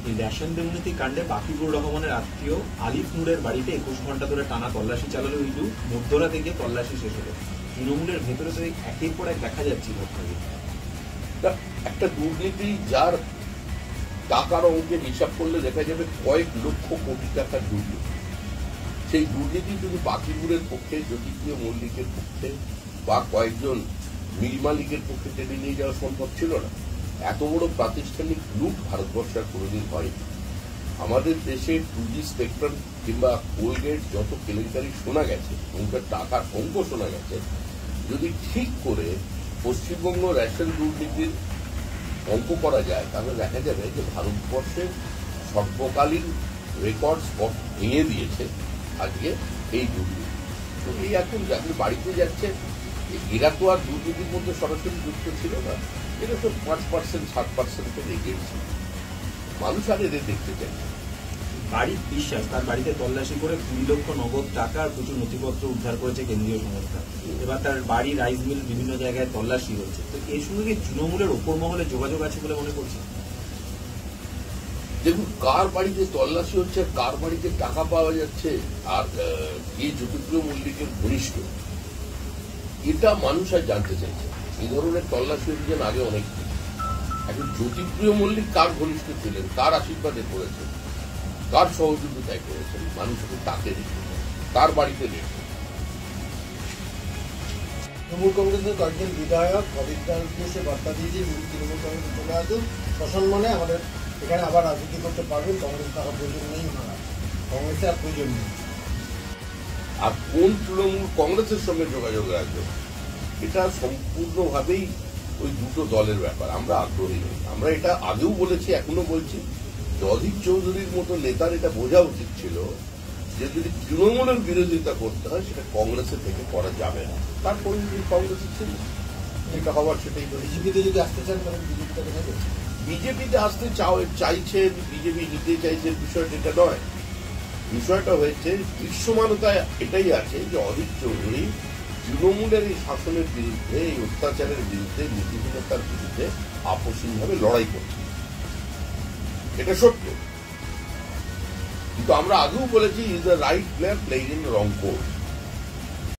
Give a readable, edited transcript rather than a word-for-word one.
এই রেশন দুর্নীতি কাণ্ডে বাকিবুর রহমানের আত্মীয় আলিফ নূরের বাড়িতে 21 ঘন্টা ধরে টানা তল্লাশি চালালো ইডু। মধ্যরাতে গিয়ে তল্লাশি শেষ হলো। তৃণমূলের ভেতরে তো একের পর এক দেখা যাচ্ছে ঘটনাগুলো। একটা দুর্নীতি যার টাকার অঙ্কের হিসাব করলে দেখা যাবে কয়েক লক্ষ কোটি টাকার দুর্নীতি। সেই দুর্নীতি যদি বাকিবুরের পক্ষে, জ্যোতিপ্রিয় মল্লিকের পক্ষে বা কয়েকজন মিল মালিকের পক্ষে টেনে নিয়ে যাওয়া সম্ভব ছিল না। এত বড় প্রাতিষ্ঠানিক লুট ভারতবর্ষে আর কোনোদিন হয়নি। আমাদের দেশে 2G স্পেকট্রাম কিংবা কোলগেট যত কেলেঙ্কারি শোনা গেছে, ওটার টাকার অঙ্ক শোনা গেছে, যদি ঠিক করে পশ্চিমবঙ্গ রেশন দুর্নীতির অঙ্ক করা যায় তাহলে দেখা যাবে যে ভারতবর্ষের সর্বকালীন রেকর্ড স্পট ভেঙে দিয়েছে আজকে এই দুর্নীতি। তো এই এখন আপনি বাড়িতে যাচ্ছে, এরা তো আর দুর্নীতির মধ্যে সরাসরি যুক্ত ছিল না, এটা তো 5%, 7% এগিয়ে ছিল। মানুষ আর এদের দেখতে চাই। বাড়ির বিশ্বাস তার বাড়িতে তল্লাশি করে 2 লক্ষ নগদ টাকা আর প্রচুর নথিপত্র উদ্ধার করেছে কেন্দ্রীয় সংস্থা। এবার তার বাড়ি, রাইস মিল বিভিন্ন জায়গায় তল্লাশি হচ্ছে। তো এর সঙ্গে কি তৃণমূলের ওপর মহলে যোগাযোগ আছে বলে মনে করছে? দেখুন, কার বাড়িতে তল্লাশি হচ্ছে, কার বাড়িতে টাকা পাওয়া যাচ্ছে, আর এই জ্যোতিপ্রিয় মল্লিকের ঘনিষ্ঠ, এটা মানুষ আর জানতে চাইছে। এই ধরনের তল্লাশি অভিযান আগে অনেক ছিল। এখন জ্যোতিপ্রিয় মল্লিক কার ঘনিষ্ঠ ছিলেন, কার আশীর্বাদে করেছেন, কার সহযোগিতায় করেছেন, মানুষ এখন তাকে দেখে, কার বাড়িতে দেখে। তৃণমূল কংগ্রেসের কয়েকজন বিধায়ক অবিদ্যাকে এসে বার্তা দিয়েছে তৃণমূল কংগ্রেস চলে আসুন, সসম্মানে আমাদের এখানে আবার রাজনীতি করতে পারবেন, কংগ্রেস থাকা প্রয়োজন নেই, ওনারা কংগ্রেসে আর প্রয়োজন নেই। আর কোন তৃণমূল কংগ্রেসের সঙ্গে যোগাযোগ রাখবে, এটা সম্পূর্ণভাবেই ওই দুটো দলের ব্যাপার। আমরা আগ্রহী নই। আমরা এটা আগেও বলেছি, এখনো বলছি, অধীর চৌধুরীর মতো নেতার এটা বোঝা উচিত ছিল যে যদি তৃণমূলের বিরোধিতা করতে হয় সেটা কংগ্রেসের থেকে করা যাবে না। তারপরে যদি কংগ্রেসের ছিল যেটা হওয়ার সেটাই করে। বিজেপিতে যদি আসতে চান তাহলে বিজেপিটা দেখা যাবে। বিজেপিতে আসতে চাইছে, বিজেপি নিতে চাইছে, বিষয়টা এটা নয়। বিষয়টা হয়েছে দৃশ্যমানতা এটাই আছে যে অধীর চৌধুরী তৃণমূলের এই শাসনের বিরুদ্ধে, এই অত্যাচারের বিরুদ্ধে, নীতিহীনতার বিরুদ্ধে আপসীনভাবে লড়াই করছে। এটা সত্য। কিন্তু আমরা আগেও বলেছি, is the right player playing in wrong court.